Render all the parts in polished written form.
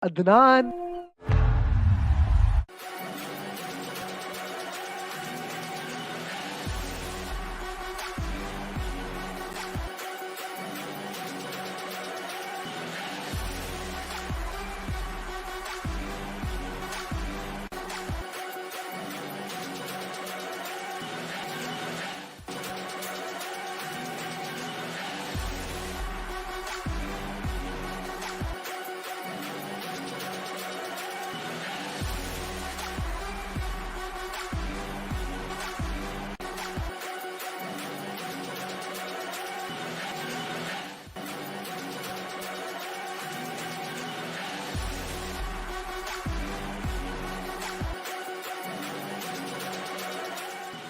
Adnan.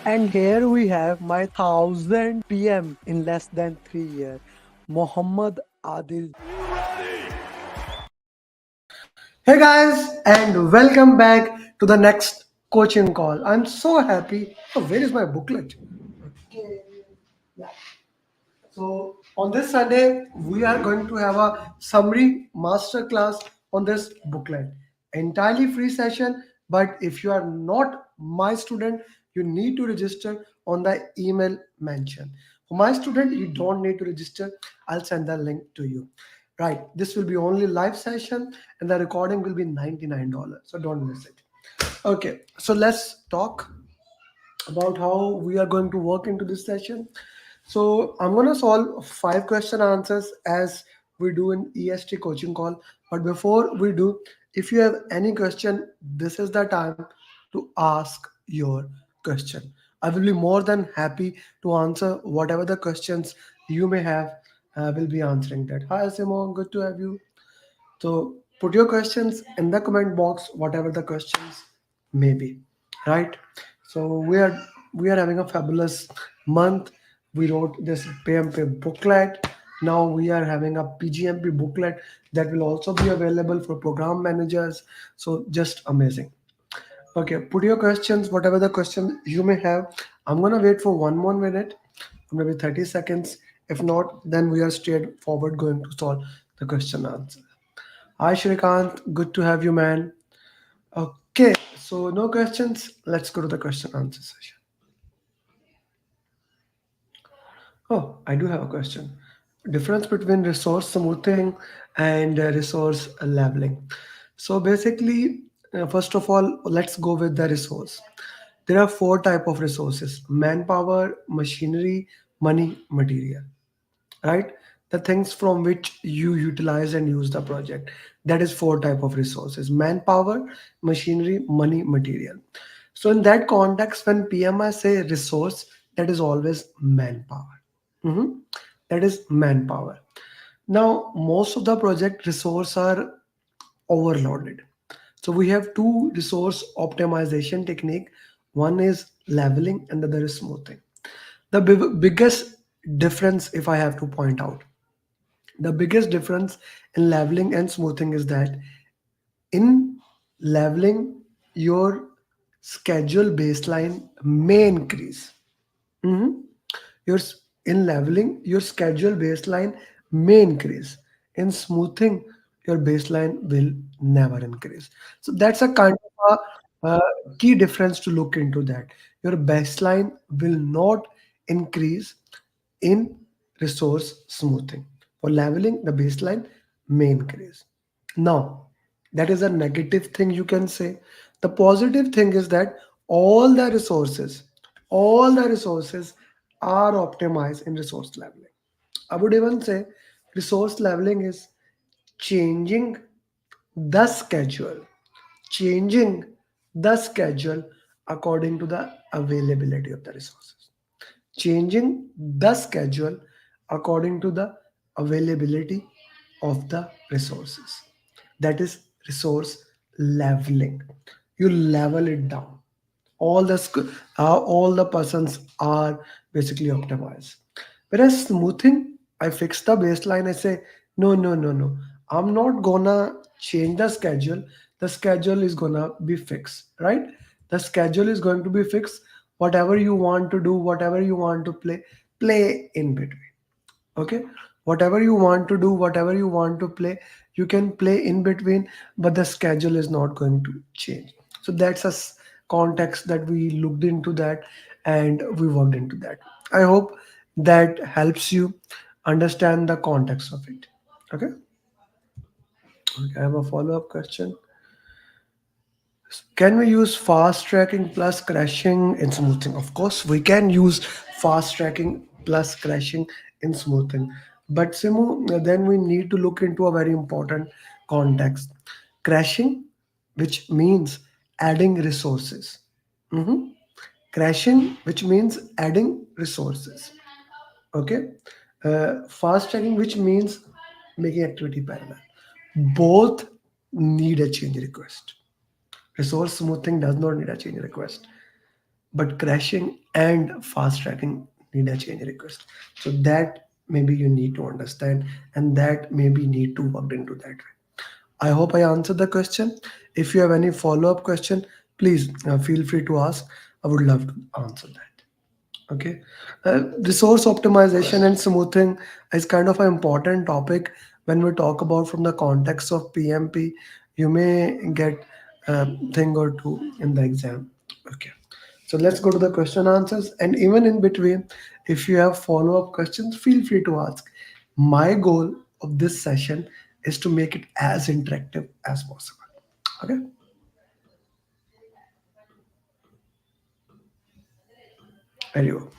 And here we have my 1000 PM in less than 3 years, Muhammad Adil. Hey guys, and welcome back to the next coaching call. I'm so happy. Oh, where is my booklet? Okay. Yeah. So on this Sunday, we are going to have a summary masterclass on this booklet. Entirely free session, but if you are not my student, you need to register on the email mentioned. For my student, you don't need to register. I'll send the link to you. Right. This will be only live session and the recording will be $99. So don't miss it. Okay. So let's talk about how we are going to work into this session. So I'm going to solve 5 question answers as we do in EST coaching call. But before we do, if you have any question, this is the time to ask your question. I will be more than happy to answer whatever the questions you may have. I will be answering that. Hi Simon, good to have you. So put your questions in the comment box, whatever the questions may be, right? So we are having a fabulous month. We wrote this PMP booklet. Now we are having a PGMP booklet that will also be available for program managers. So just amazing. Okay, put your questions, whatever the question you may have. I'm gonna wait for 1 more minute, maybe 30 seconds. If not, then we are straightforward going to solve the question answer. Hi Shrikant, good to have you, man. Okay, so no questions. Let's go to the question answer session. Oh, I do have a question. Difference between resource smoothing and resource leveling. So basically, first of all, let's go with the resource. There are 4 type of resources: manpower, machinery, money, material. Right, the things from which you utilize and use the project. That is 4 type of resources: manpower, machinery, money, material. So in that context, when PMI say resource, that is always manpower. Mhm. That is manpower. Now most of the project resource are overloaded. So we have two resource optimization technique. One is leveling and the other is smoothing. The biggest difference, if I have to point out, the biggest difference in leveling and smoothing is that in leveling, your schedule baseline may increase. Mhm. Your in leveling, your schedule baseline may increase. In smoothing, your baseline will never increase. So that's a kind of a key difference to look into that. Your baseline will not increase in resource smoothing. For leveling, the baseline may increase. Now, that is a negative thing you can say. The positive thing is that all the resources, all the resources are optimized in resource leveling. I would even say resource leveling is changing the schedule, changing the schedule according to the availability of the resources, changing the schedule according to the availability of the resources. That is resource leveling. You level it down. All the persons are basically optimized. Whereas smoothing, I fix the baseline. I say no, no, no, no. I'm not gonna change the schedule. The schedule is gonna be fixed, right? The schedule is going to be fixed. Whatever you want to do, whatever you want to play, play in between. Okay, whatever you want to do, whatever you want to play, You can play in between, but the schedule is not going to change. So that's context that we looked into that and we worked into that. I hope that helps you understand the context of it. Okay. Okay, I have a follow-up question. Can we use fast tracking plus crashing in smoothing? Of course, we can use fast tracking plus crashing in smoothing. But Simu, then we need to look into a very important context. Crashing, which means adding resources. Mhm. Crashing, which means adding resources. Okay. Fast tracking, which means making activity parallel. Both need a change request. Resource smoothing does not need a change request, but crashing and fast tracking need a change request. So that maybe you need to understand, and that maybe need to work into that way. I hope I answered the question. If you have any follow-up question, please feel free to ask. I would love to answer that. Okay. Resource optimization and smoothing is kind of an important topic when we talk about from the context of PMP. You may get a thing or two in the exam. Okay. So let's go to the question answers. And even in between, if you have follow-up questions, feel free to ask. My goal of this session is to make it as interactive as possible. Okay. There you go.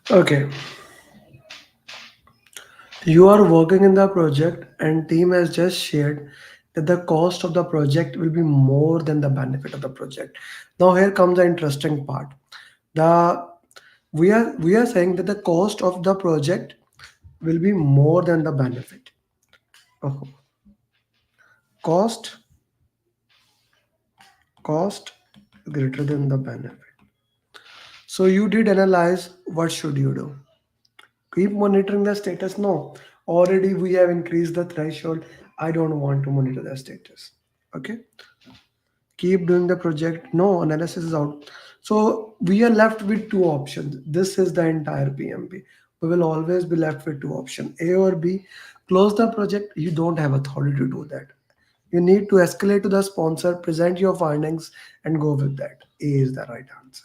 Okay. You are working in the project and team has just shared that the cost of the project will be more than the benefit of the project. Now here comes the interesting part. The we are saying that the cost of the project will be more than the benefit. Oh, cost cost greater than the benefit. So you did analyze what should you do? Keep monitoring the status? No. Already we have increased the threshold. I don't want to monitor the status. Okay. Keep doing the project? No, analysis is out. So we are left with two options. This is the entire PMP. We will always be left with two options, A or B. Close the project. You don't have authority to do that. You need to escalate to the sponsor, present your findings, and go with that. A is the right answer.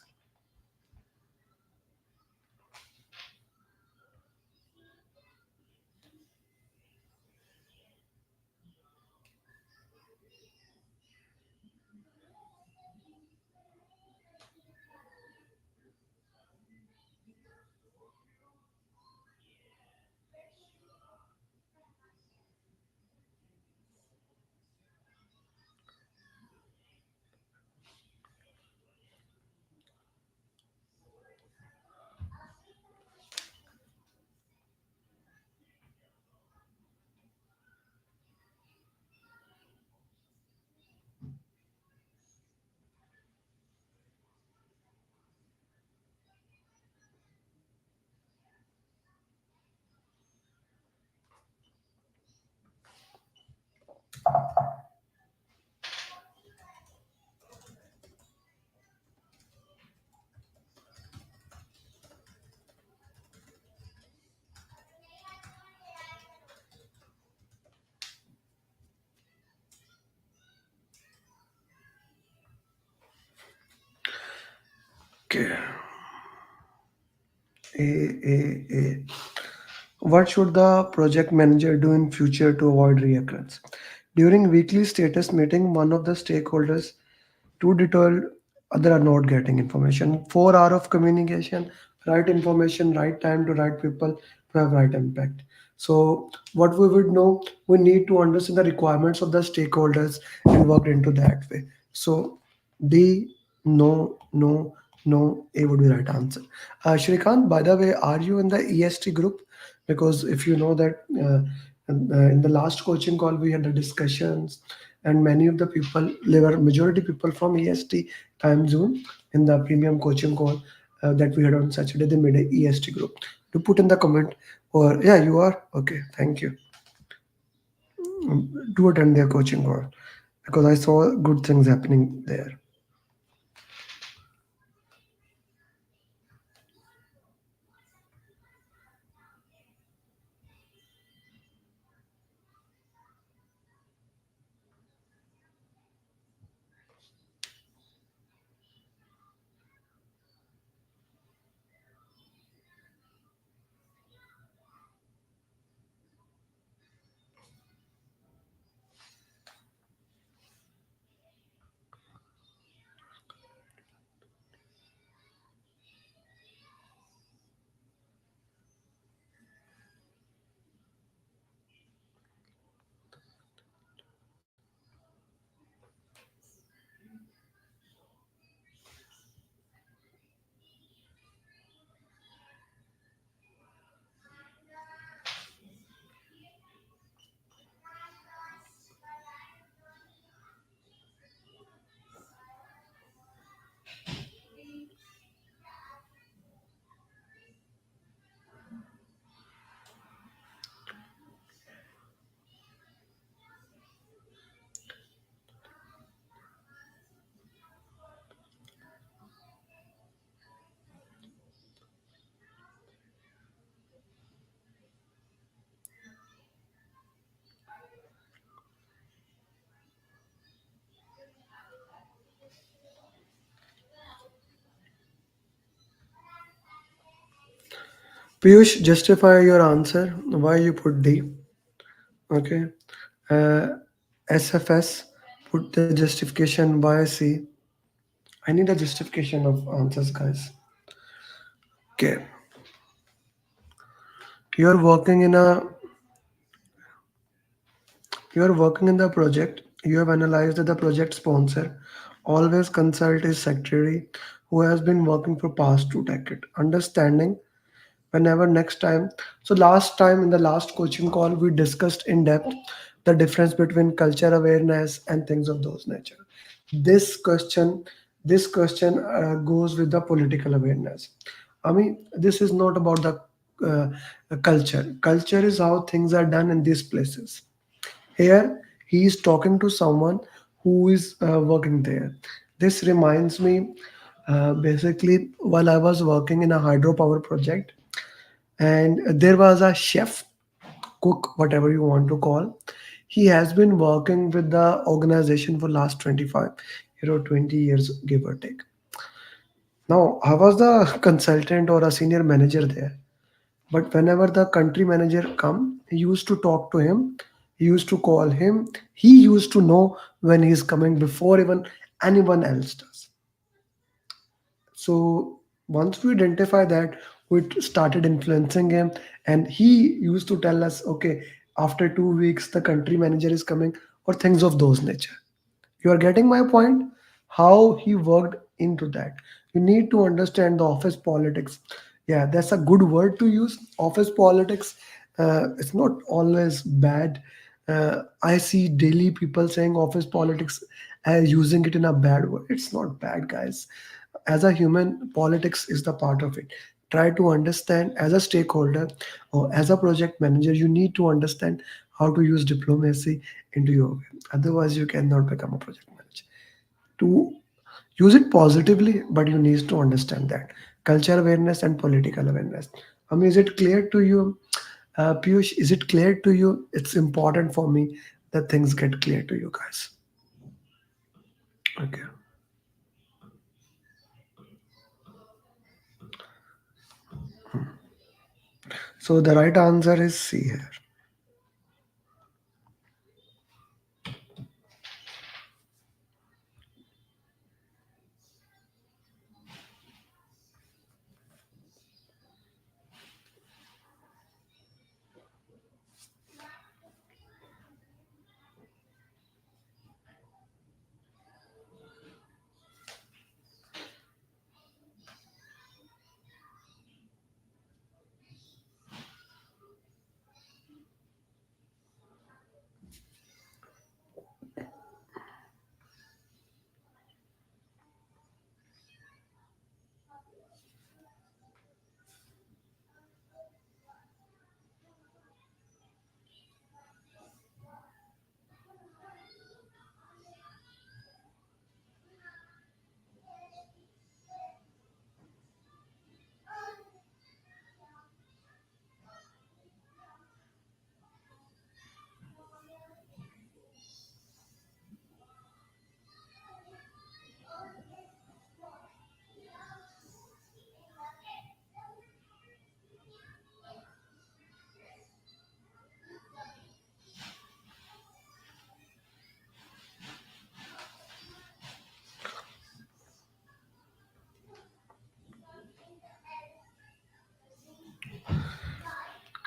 Okay. A. What should the project manager do in future to avoid reoccurrence? During weekly status meeting, one of the stakeholders to detail other are not getting information. 4 hours of communication, right information, right time to right people to have right impact. So what we would know, we need to understand the requirements of the stakeholders and work into that way. So D, no, no, no, A would be right answer. Shrikant, by the way, are you in the EST group? Because if you know that in the last coaching call we had the discussions, and many of the people, there were majority people from EST time zone in the premium coaching call that we had on Saturday. They made a EST group. To put in the comment, or yeah, you are okay. Thank you. Do attend their coaching call because I saw good things happening there. Piyush, justify your answer. Why you put D? Okay. Uh, SFS, put the justification. Why C? I need a justification of answers, guys. Okay. You're working in a you're working in the project. You have analyzed that the project sponsor always consult his secretary who has been working for past 2 decades. Understanding whenever next time. So last time in the last coaching call we discussed in depth the difference between culture awareness and things of those nature. This question, this question goes with the political awareness. I mean, this is not about the culture. Culture is how things are done in these places. Here, he is talking to someone who is working there. This reminds me, basically, while I was working in a hydropower project, and there was a chef, cook, whatever you want to call. He has been working with the organization for last 25, 20 years, give or take. Now, I was the consultant or a senior manager there. But whenever the country manager come, he used to talk to him. He used to call him. He used to know when he's coming before even anyone else does. So once we identify that, we started influencing him, and he used to tell us, okay, after 2 weeks, the country manager is coming, or things of those nature. You are getting my point? How he worked into that. You need to understand the office politics. Yeah, that's a good word to use. Office politics. It's not always bad. I see daily people saying office politics as using it in a bad word. It's not bad, guys. As a human, politics is the part of it. Try to understand as a stakeholder or as a project manager, you need to understand how to use diplomacy into your way. Otherwise, you cannot become a project manager. To use it positively, but you need to understand that culture awareness and political awareness. I mean, is it clear to you, Piyush? Is it clear to you? It's important for me that things get clear to you guys. Okay. So the right answer is C here.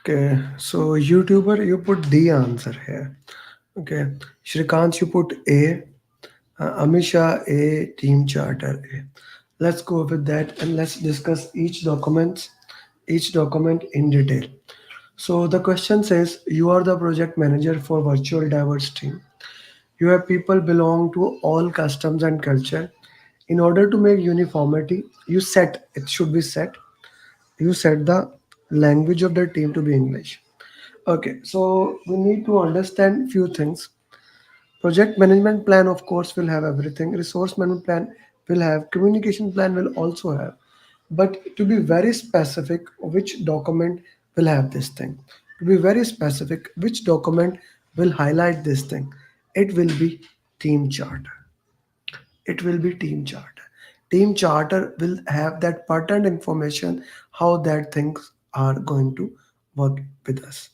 Okay, so YouTuber, you put D answer here. Okay, Shrikant, you put A. Amisha A. Team Charter A. Let's go with that and let's discuss each document in detail. So the question says you are the project manager for virtual diverse team. You have people belong to all customs and culture. In order to make uniformity, you set the language of the team to be English. Okay, so we need to understand few things. Project management plan, of course, will have everything. Resource management plan will have. Communication plan will also have. But to be very specific, which document will have this thing? To be very specific, which document will highlight this thing? It will be team charter. It will be team charter. Team charter will have that pattern information how that things are going to work with us.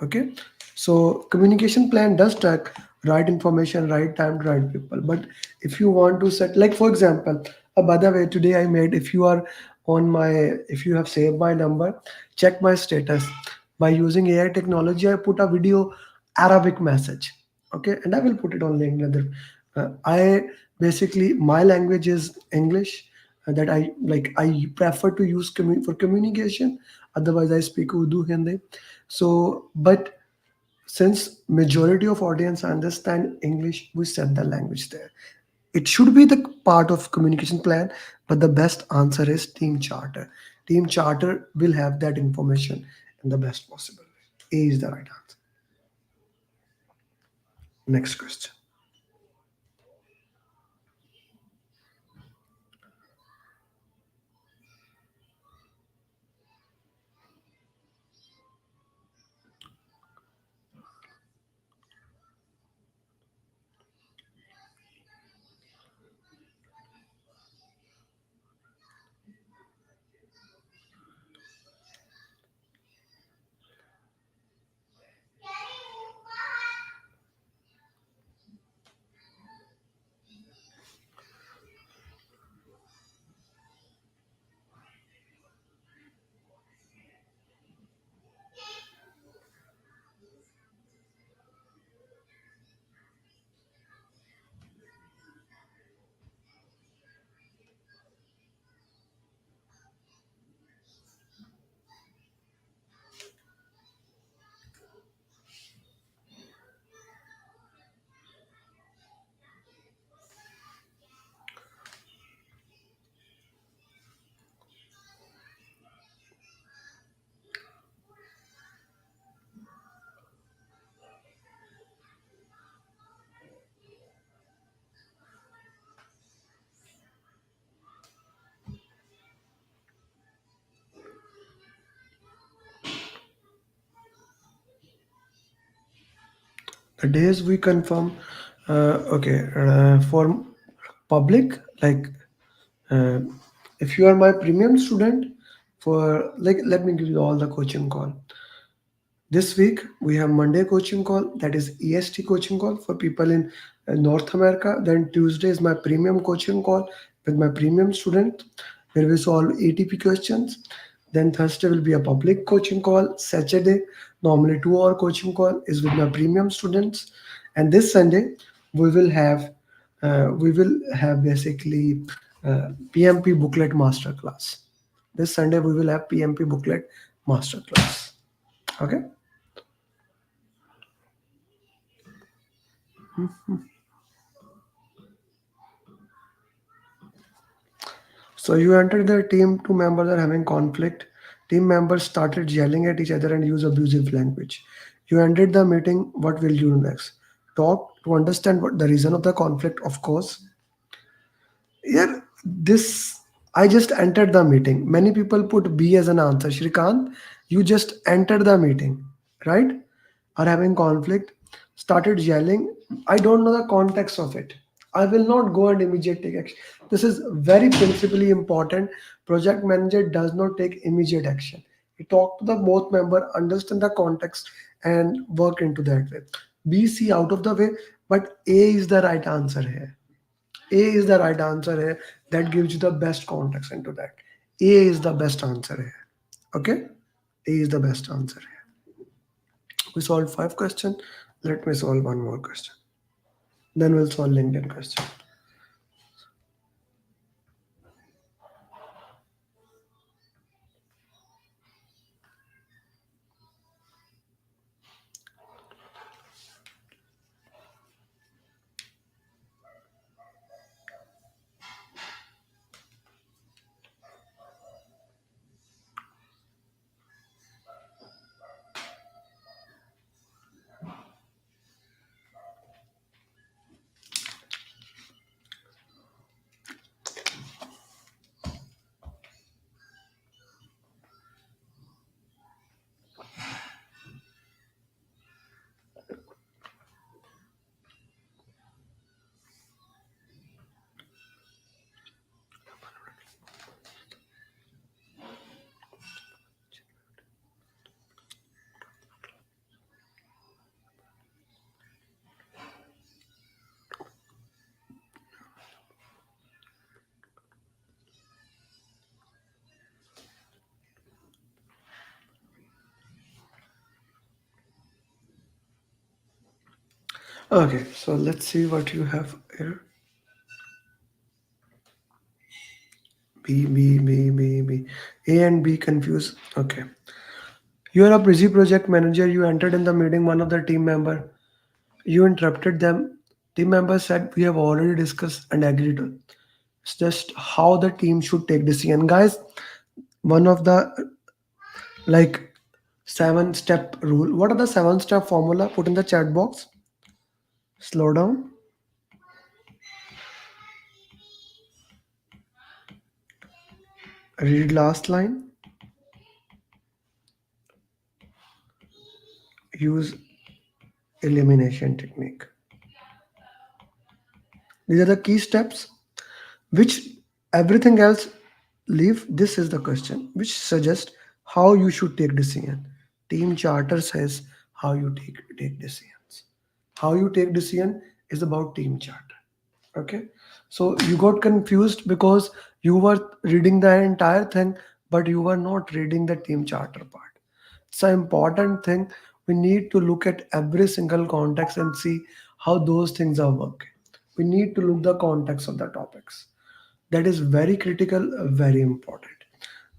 Okay, so communication plan does track right information, right time to right people. But if you want to set, like for example, by the way, today I made, if you are on my, if you have saved my number, check my status. By using AI technology, I put a video Arabic message. Okay, and I will put it on LinkedIn. I basically, my language is English, that I like. I prefer to use for communication. Otherwise, I speak Urdu, Hindi. So, but since majority of audience understand English, we set the language there. It should be the part of communication plan, but the best answer is team charter. Team charter will have that information in the best possible way. A is the right answer. Next question. The days we confirm, okay, for public, like uh, if you are my premium student, For like, let me give you all the coaching call. This week we have Monday coaching call, that is EST coaching call for people in North America. Then Tuesday is my premium coaching call with my premium student where we solve ATP questions. Then Thursday will be a public coaching call. Saturday, normally 2 hour coaching call is with my premium students. And this Sunday we will have basically PMP booklet masterclass. This Sunday we will have PMP booklet masterclass. Okay. So you entered the team, two members are having conflict. Team members started yelling at each other and use abusive language. You ended the meeting, what will you do next? Talk to understand what the reason of the conflict, of course. Here, this I just entered the meeting. Many people put B as an answer. Shrikant, you just entered the meeting, right? Are having conflict, started yelling. I don't know the context of it. I will not go and immediate take action. This is very principally important. Project manager does not take immediate action. He talk to the both member, understand the context, and work into that way. B, C out of the way, but A is the right answer here. A is the right answer here. That gives you the best context into that. A is the best answer here. Okay? A is the best answer here. We solved 5 questions. Let me solve one more question. Then we'll solve LinkedIn question. Okay, so let's see what you have here. B, B, B, B, B. A and B confused. Okay. You are a busy project manager. You entered in the meeting, one of the team member. You interrupted them. Team member said, we have already discussed and agreed on. It's just how the team should take decision. Guys, one of the like 7 step rule. What are the 7 step formula? Put in the chat box. Slow down. Read last line. Use elimination technique. These are the key steps which everything else leave. This is the question which suggests how you should take decision. Team charter says how you take decisions. How you take decision is about team charter. Okay, so you got confused because you were reading the entire thing but you were not reading the team charter part. It's an important thing. We need to look at every single context and see how those things are working. We need to look the context of the topics. That is very critical, very important.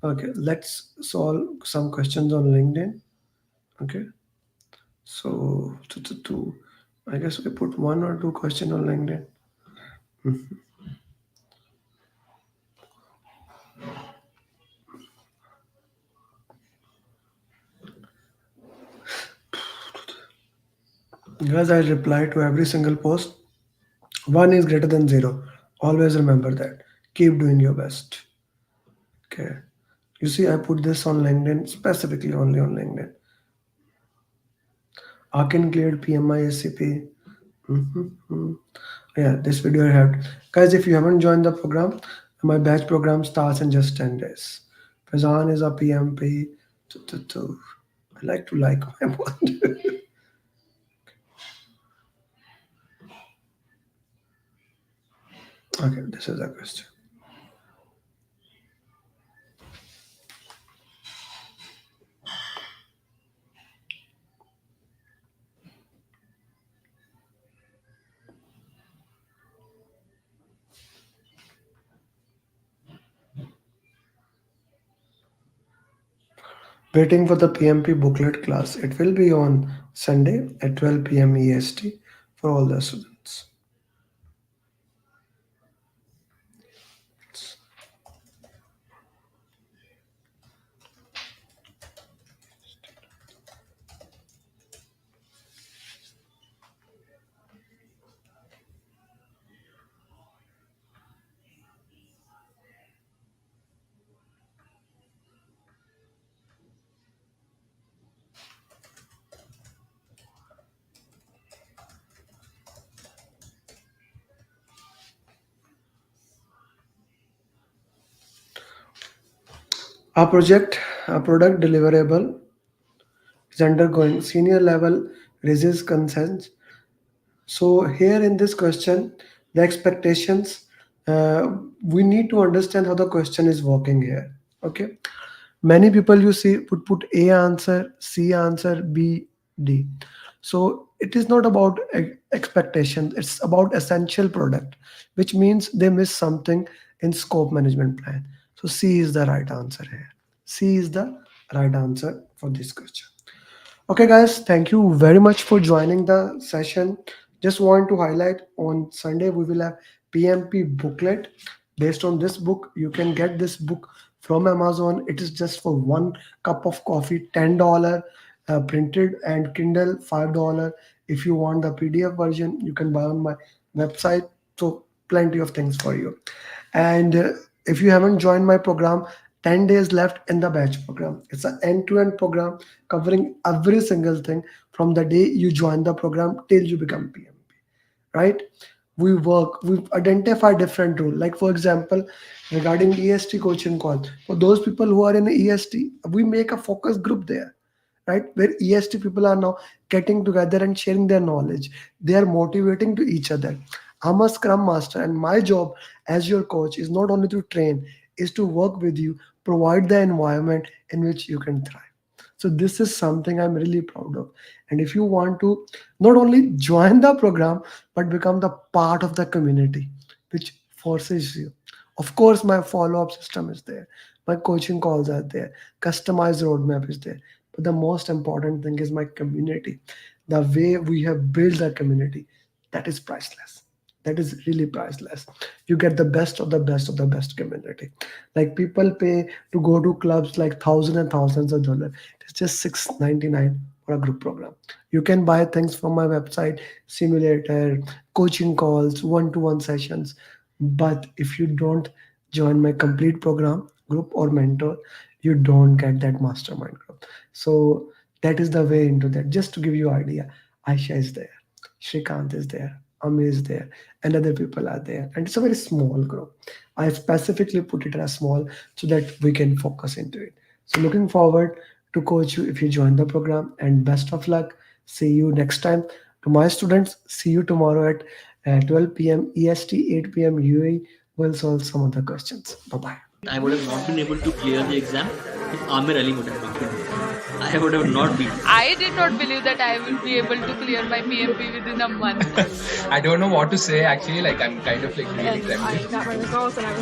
Okay, let's solve some questions on LinkedIn. Okay, so I guess we put 1 or 2 questions on LinkedIn. Guys, I reply to every single post. One is greater than zero. Always remember that. Keep doing your best. Okay. You see, I put this on LinkedIn, specifically only on LinkedIn. Akin cleared PMI SCP. Yeah, this video I have. Guys, if you haven't joined the program, my batch program starts in just 10 days. Fazan is a PMP. I like to like my word. Okay, this is a question. Waiting for the PMP booklet class. It will be on Sunday at 12 p.m. EST for all the students. Our project, our product deliverable is undergoing senior level raises concerns. So here in this question, the expectations, we need to understand how the question is working here. Okay. Many people you see would put A answer, C answer, B, D. So it is not about expectations, it's about essential product, which means they miss something in scope management plan. So C is the right answer here. C is the right answer for this question. Okay, guys, thank you very much for joining the session. Just want to highlight on Sunday we will have PMP booklet. Based on this book, you can get this book from Amazon. It is just for one cup of coffee, $10, printed, and Kindle $5. If you want the PDF version, you can buy on my website. So plenty of things for you. And if you haven't joined my program, 10 days left in the batch program. It's an end-to-end program covering every single thing from the day you join the program till you become PMP, right? We've identified different rules. Like for example, regarding EST coaching call, for those people who are in EST, we make a focus group there, right? Where EST people are now getting together and sharing their knowledge. They are motivating to each other. I'm a scrum master, and my job as your coach is not only to train, is to work with you, provide the environment in which you can thrive. So this is something I'm really proud of. And if you want to not only join the program but become the part of the community, which forces you. Of course, my follow-up system is there. My coaching calls are there. Customized roadmap is there. But the most important thing is my community. The way we have built the community, that is priceless. That is really priceless. You get the best of the best of the best community. Like people pay to go to clubs like thousands and thousands of dollars. It's just 6.99 for a group program. You can buy things from my website, simulator, coaching calls, one-to-one sessions. But if you don't join my complete program, group or mentor, you don't get that mastermind group. So that is the way into that. Just to give you idea, Aisha is there, Shrikant is there, Ami is there, and other people are there. And it's a very small group. I specifically put it as small so that we can focus into it. So looking forward to coach you if you join the program, and best of luck. See you next time. To my students, see you tomorrow at 12 p.m. EST, 8 p.m. UAE. We'll solve some other questions. Bye bye. I would have not been able to clear the exam if Amir Ali would have not been there. I would have not been. I did not believe that I will be able to clear my PMP within a month. I don't know what to say actually. Like I'm kind of like really and I trembling. got my results and I was